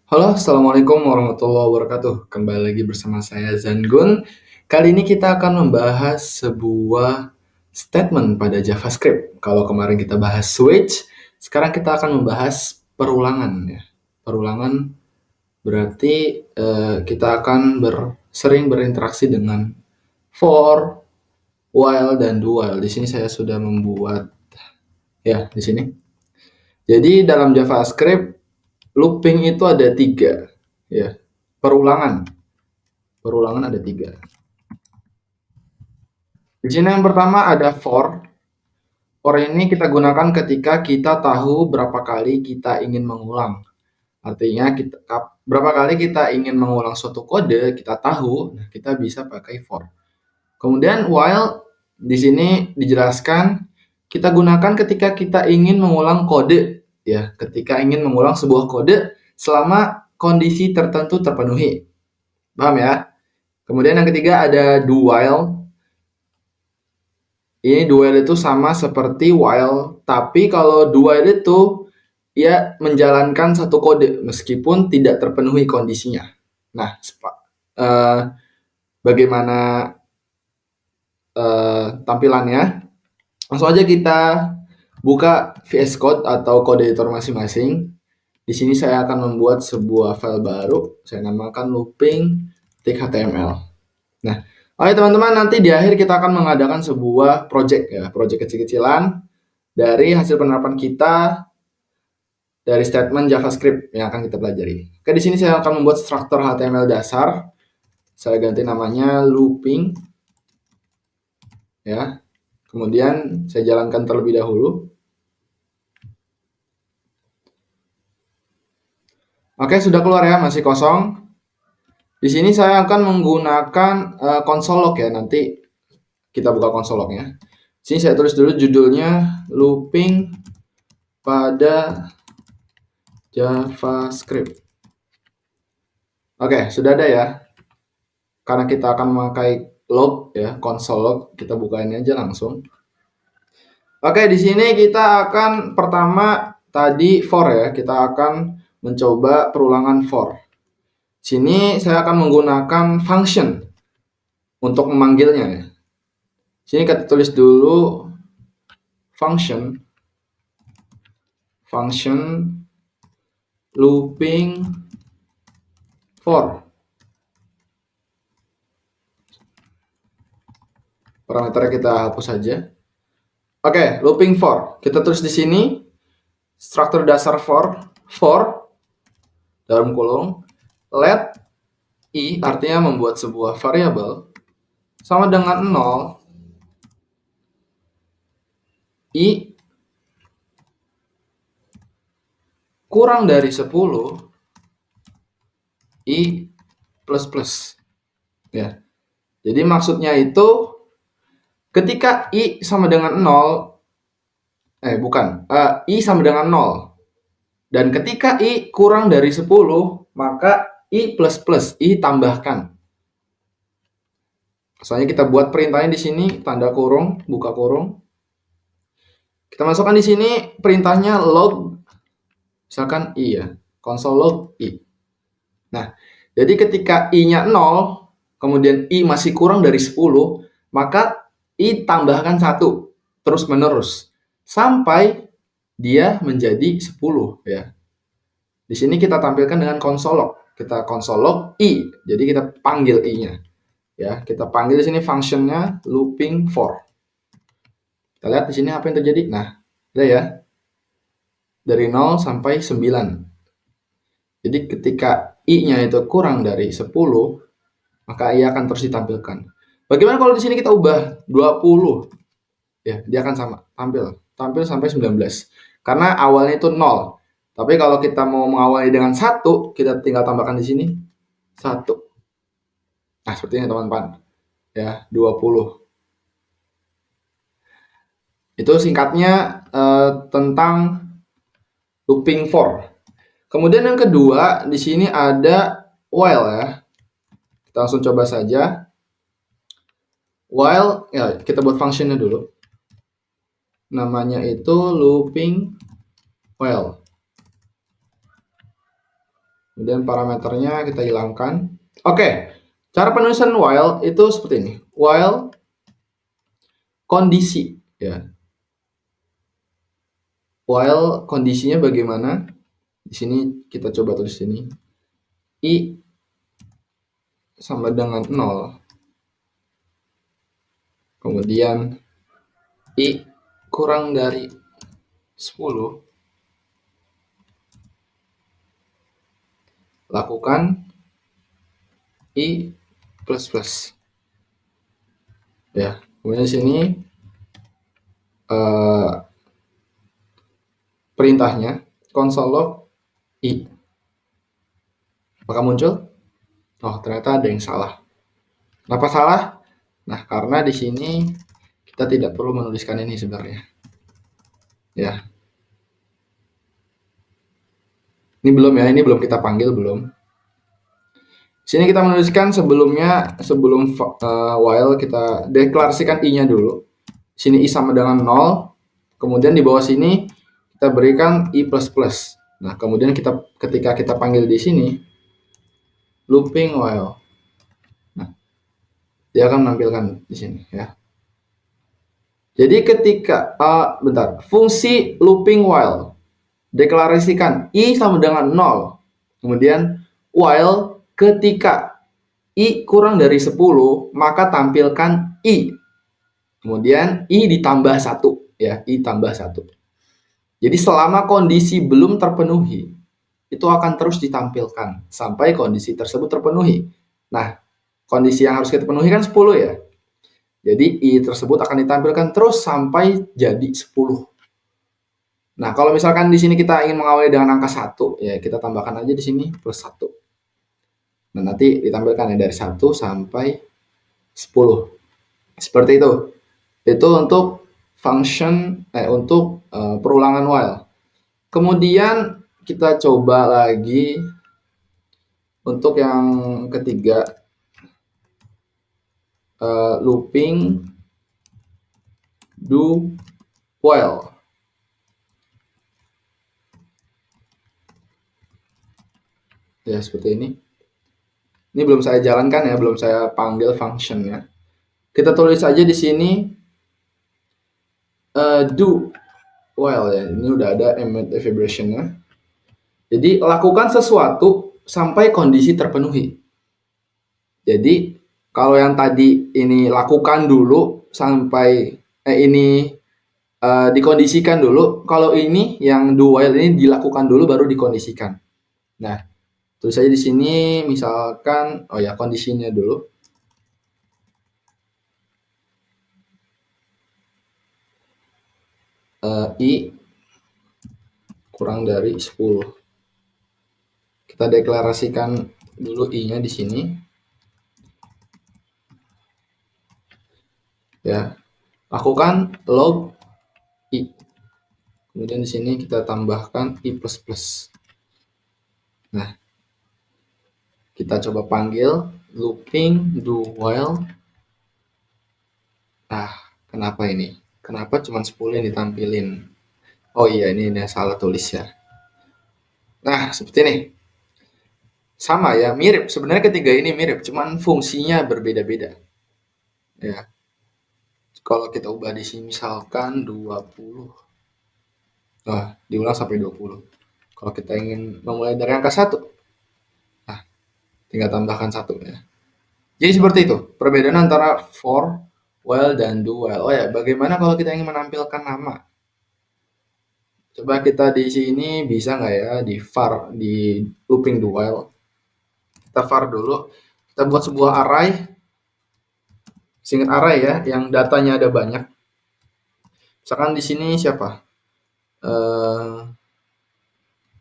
Halo, Assalamualaikum warahmatullahi wabarakatuh. Kembali lagi bersama saya Zangun. Kali ini kita akan membahas sebuah statement pada JavaScript. Kalau kemarin kita bahas switch, sekarang kita akan membahas perulangan ya. Perulangan berarti kita akan sering berinteraksi dengan for, while, dan do while. Di sini saya sudah membuat ya di sini. Jadi dalam JavaScript looping itu ada 3 ya. Perulangan ada 3. Di sini yang pertama ada for. For ini kita gunakan ketika kita tahu berapa kali kita ingin mengulang. Artinya berapa kali kita ingin mengulang suatu kode, kita tahu, nah kita bisa pakai for. Kemudian while di sini dijelaskan kita gunakan ketika kita ingin mengulang kode ya, ketika ingin mengulang sebuah kode selama kondisi tertentu terpenuhi. Paham ya? Kemudian yang ketiga ada do while. Ini do while itu sama seperti while, tapi kalau do while itu ia menjalankan satu kode meskipun tidak terpenuhi kondisinya. Nah, bagaimana tampilannya? Langsung aja kita buka VS Code atau kode editor masing-masing. Di sini saya akan membuat sebuah file baru, saya namakan looping.html. Nah, oke teman-teman, nanti di akhir kita akan mengadakan sebuah project ya, project kecil-kecilan dari hasil penerapan kita dari statement JavaScript yang akan kita pelajari. Oke, di sini saya akan membuat struktur HTML dasar. Saya ganti namanya looping ya. Kemudian saya jalankan terlebih dahulu. Oke, sudah keluar ya, masih kosong. Di sini saya akan menggunakan console log ya, nanti kita buka console lognya. Sini saya tulis dulu judulnya looping pada JavaScript. Oke, sudah ada ya. Karena kita akan memakai log ya, console log, kita buka ini aja langsung. Oke, di sini kita akan pertama tadi for ya, kita akan mencoba perulangan for. Sini saya akan menggunakan function untuk memanggilnya ya. Sini kita tulis dulu function looping for. Parameternya kita hapus saja. Oke, looping for. Kita tulis di sini struktur dasar for dalam kurung let i artinya membuat sebuah variabel sama dengan 0 i kurang dari 10 i plus plus ya. Jadi maksudnya itu ketika i sama dengan 0 i sama dengan 0 dan ketika i kurang dari 10 maka i plus plus, i tambahkan. Soalnya kita buat perintahnya di sini tanda kurung, buka kurung. Kita masukkan di sini perintahnya log misalkan i ya, console log i. Nah, jadi ketika i-nya 0, kemudian i masih kurang dari 10, maka i tambahkan 1 terus menerus sampai dia menjadi 10 ya. Di sini kita tampilkan dengan console log. Kita console log i. Jadi kita panggil i-nya. Ya, kita panggil di sini fungsinya looping for. Kita lihat di sini apa yang terjadi. Nah, ada ya. Dari 0 sampai 9. Jadi ketika i-nya itu kurang dari 10, maka i akan terus ditampilkan. Bagaimana kalau di sini kita ubah 20? Ya, dia akan sama, tampil sampai 19. Karena awalnya itu 0. Tapi kalau kita mau mengawali dengan 1, kita tinggal tambahkan di sini 1. Nah, seperti ini teman-teman. Ya, 20. Itu singkatnya tentang looping for. Kemudian yang kedua, di sini ada while ya. Kita langsung coba saja. While, ya kita buat functionnya dulu. Namanya itu looping while. Kemudian parameternya kita hilangkan. Oke, cara penulisan while itu seperti ini. While kondisi, ya. While kondisinya bagaimana? Di sini kita coba tulis ini. I sama dengan 0. Kemudian I kurang dari 10. Lakukan I plus plus. Ya, kemudian di sini perintahnya console log I. Apakah muncul? Oh, ternyata ada yang salah. Kenapa salah? Nah, karena di sini kita tidak perlu menuliskan ini sebenarnya. Ya. Ini belum kita panggil belum. Sini kita menuliskan sebelumnya, sebelum while kita deklarasikan I-nya dulu. Sini I sama dengan 0. Kemudian di bawah sini kita berikan I++. Nah, kemudian ketika kita panggil di sini looping while. Nah, dia akan menampilkan di sini ya. Jadi ketika fungsi looping while deklarasikan I sama dengan 0. Kemudian while ketika I kurang dari 10, maka tampilkan I. Kemudian I ditambah 1 ya, I tambah 1. Jadi selama kondisi belum terpenuhi, itu akan terus ditampilkan sampai kondisi tersebut terpenuhi. Nah, kondisi yang harus kita penuhi kan 10 ya. Jadi I tersebut akan ditampilkan terus sampai jadi 10. Nah, kalau misalkan di sini kita ingin mengawali dengan angka 1, ya kita tambahkan aja di sini plus 1. Nah, nanti ditampilkan ya dari 1 sampai 10. Seperti itu. Itu untuk function untuk perulangan while. Kemudian kita coba lagi untuk yang ketiga, looping do while. Ya, seperti ini. Ini belum saya jalankan ya, belum saya panggil functionnya. Kita tulis aja di sini do while ya. Ini udah ada emit vibration-nya. Jadi lakukan sesuatu sampai kondisi terpenuhi. Jadi kalau yang tadi ini lakukan dulu sampai ini dikondisikan dulu. Kalau ini yang do while ini dilakukan dulu baru dikondisikan. Nah, tulis aja di sini misalkan kondisinya dulu. I kurang dari 10. Kita deklarasikan dulu I-nya di sini. Ya. Lakukan log I. Kemudian di sini kita tambahkan I++. Nah, kita coba panggil looping do while. Nah, kenapa ini? Kenapa cuma 10 yang ditampilin? Oh iya, ini salah tulis ya. Nah, seperti ini. Sama ya, mirip. Sebenarnya ketiga ini mirip, cuman fungsinya berbeda-beda. Ya. Kalau kita ubah di sini misalkan 20. Nah, diulang sampai 20. Kalau kita ingin memulai dari angka 1. Nah, tinggal tambahkan 1 ya. Jadi seperti itu, perbedaan antara for, while, dan do while. Oh ya, bagaimana kalau kita ingin menampilkan nama? Coba kita di sini bisa nggak ya di var, di looping do while. Kita var dulu, kita buat sebuah array, singkat array ya, yang datanya ada banyak. Misalkan di sini siapa?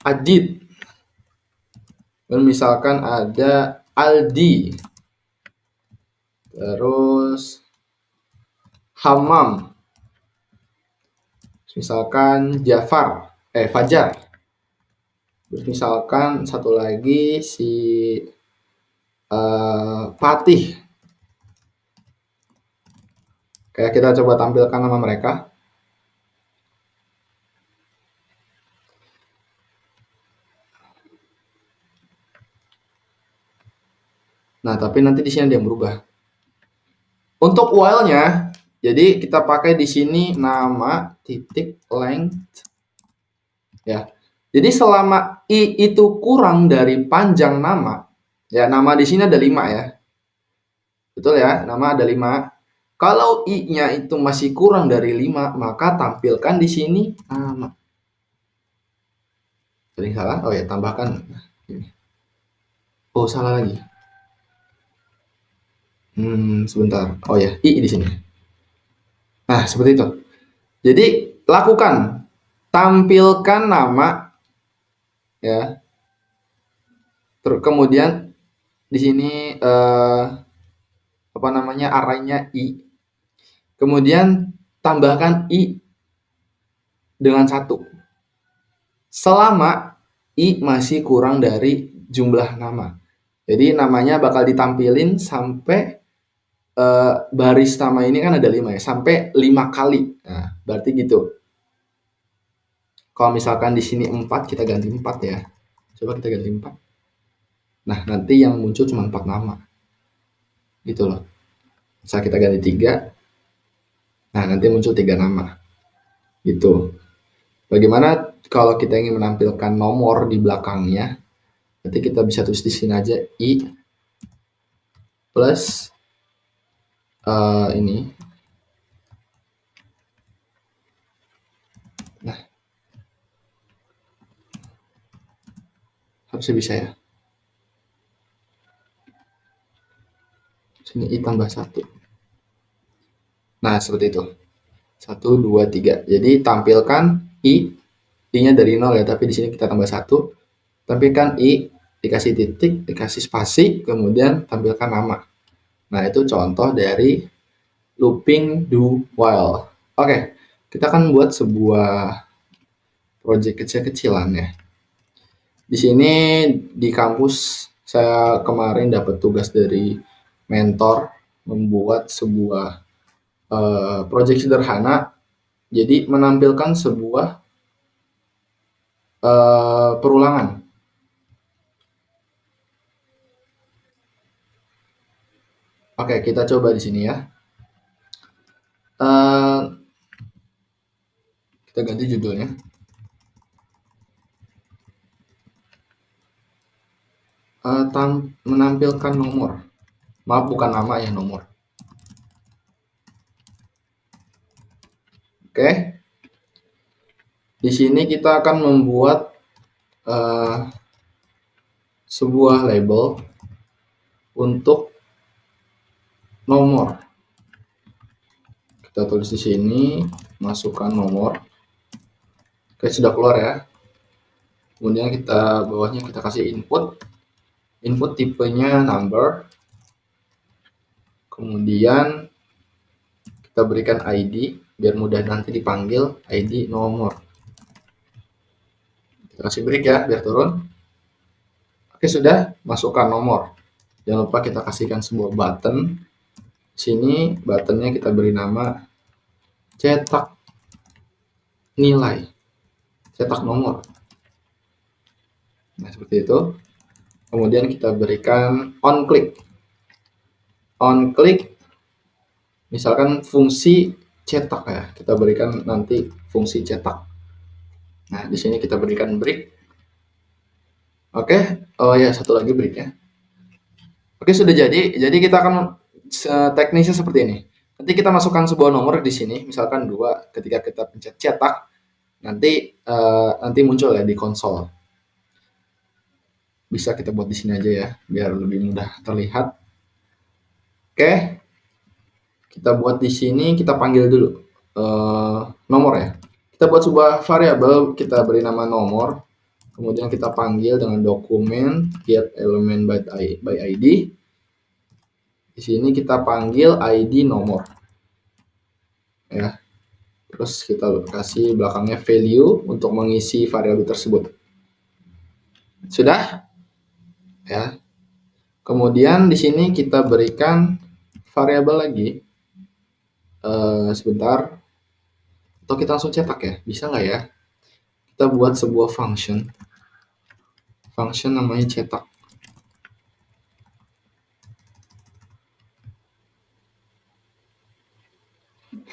Adit. Dan misalkan ada Aldi. Terus Hamam. Misalkan Fajar. Terus misalkan satu lagi si Fatih. Kayak kita coba tampilkan nama mereka. Nah, tapi nanti di sini ada yang berubah. Untuk while-nya, jadi kita pakai di sini nama titik length ya. Jadi selama i itu kurang dari panjang nama, ya nama di sini ada 5 ya. Betul ya, nama ada 5. Kalau i-nya itu masih kurang dari 5, maka tampilkan di sini nama. Sering salah? Oh ya, tambahkan. Oh, salah lagi. Sebentar. Oh ya, i di sini. Nah, seperti itu. Jadi, lakukan. Tampilkan nama ya. Terus kemudian di sini apa namanya? Arraynya i. Kemudian tambahkan i dengan 1. Selama i masih kurang dari jumlah nama. Jadi namanya bakal ditampilin sampai baris nama ini kan ada 5 ya, sampai 5 kali. Nah, berarti gitu. Kalau misalkan di sini 4, kita ganti 4 ya. Coba kita ganti 4. Nah, nanti yang muncul cuma 4 nama. Gitu loh. Misal kita ganti 3. Nah, nanti muncul 3 nama. Gitu. Bagaimana kalau kita ingin menampilkan nomor di belakangnya? Nanti kita bisa tulis di sini aja i plus ini. Nah, harusnya bisa ya. Sini i tambah 1. Nah, seperti itu. 1, 2, 3. Jadi tampilkan i-nya dari 0 ya, tapi di sini kita tambah 1. Tampilkan i, dikasih titik, dikasih spasi, kemudian tampilkan nama. Nah, itu contoh dari looping do while. Oke, kita akan buat sebuah project kecil-kecilan ya. Di sini di kampus saya kemarin dapat tugas dari mentor membuat sebuah project sederhana. Jadi menampilkan sebuah perulangan. Oke, kita coba di sini ya. Kita ganti judulnya. Menampilkan nomor. Maaf, bukan nama ya, nomor. Oke. Di sini kita akan membuat sebuah label untuk nomor. Kita tulis di sini, masukkan nomor. Oke, sudah keluar ya. Kemudian kita bawahnya kita kasih input. Input tipenya number. Kemudian kita berikan ID biar mudah nanti dipanggil, ID nomor. Kita kasih break ya biar turun. Oke, sudah, masukkan nomor. Jangan lupa kita kasihkan sebuah button. Sini buttonnya kita beri nama cetak nilai, cetak nomor. Nah, seperti itu. Kemudian kita berikan on click. On click, misalkan fungsi cetak ya, kita berikan nanti fungsi cetak. Nah, di sini kita berikan break. Oke, oh ya, satu lagi break ya. Oke, sudah jadi. Jadi kita akan teknisnya seperti ini. Nanti kita masukkan sebuah nomor di sini, misalkan 2. Ketika kita pencet cetak, nanti muncul ya di konsol. Bisa kita buat di sini aja ya, biar lebih mudah terlihat. Oke, kita buat di sini, kita panggil dulu nomor ya. Kita buat sebuah variabel, kita beri nama nomor. Kemudian kita panggil dengan dokumen get element by ID. Di sini kita panggil ID nomor. Ya. Terus kita kasih belakangnya value untuk mengisi variabel tersebut. Sudah? Ya. Kemudian di sini kita berikan variabel lagi. Sebentar. Atau kita langsung cetak ya? Bisa nggak ya? Kita buat sebuah function namanya cetak.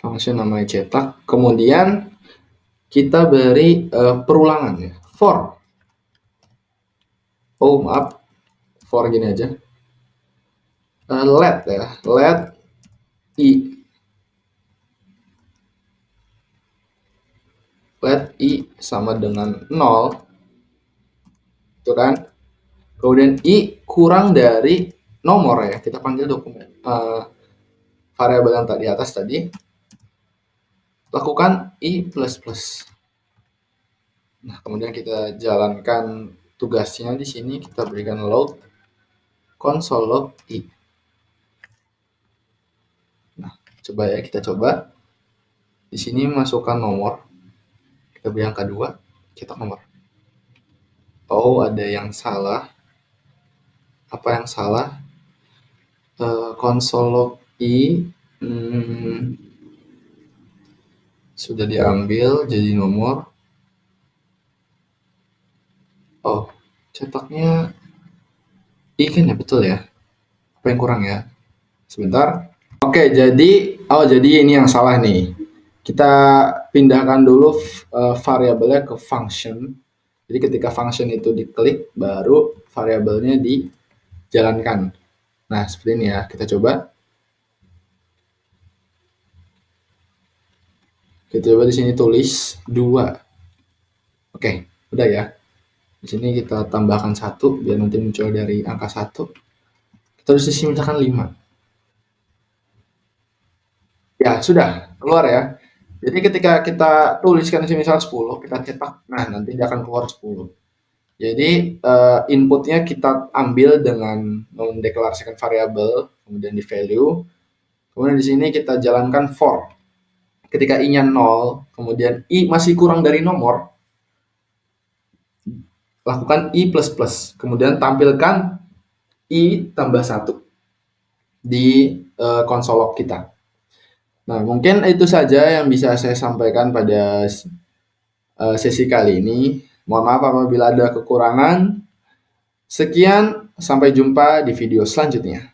function namanya cetak, kemudian kita beri perulangan ya, for. Oh maaf, for gini aja. Let ya, let i. Let i sama dengan 0, itu kan. Kemudian i kurang dari nomor ya, kita panggil dokumen variabel yang tadi atas tadi. Lakukan i plus plus. Nah, kemudian kita jalankan tugasnya di sini, kita berikan log console log i. Nah, coba ya, kita coba. Di sini masukkan nomor. Kita beri angka 2, cetak nomor. Oh, ada yang salah. Apa yang salah? Console log i sudah diambil jadi nomor. Oh, cetaknya i kan ya, betul ya? Apa yang kurang ya? Sebentar. Oke, jadi ini yang salah nih. Kita pindahkan dulu variabelnya ke function. Jadi ketika function itu diklik, baru variabelnya dijalankan. Nah, seperti ini ya. Kita coba. Kita coba di sini tulis 2. Oke, udah ya. Di sini kita tambahkan 1 biar nanti muncul dari angka 1. Kita tulis di sini misalkan 5. Ya, sudah keluar ya. Jadi ketika kita tuliskan di sini misal 10, kita cetak, nah nanti dia akan keluar 10. Jadi inputnya kita ambil dengan mendeklarasikan variabel, kemudian di value, kemudian di sini kita jalankan for. Ketika i-nya 0, kemudian i masih kurang dari nomor, lakukan i plus plus, kemudian tampilkan i tambah 1 di konsol log kita. Nah, mungkin itu saja yang bisa saya sampaikan pada sesi kali ini. Mohon maaf apabila ada kekurangan. Sekian, sampai jumpa di video selanjutnya.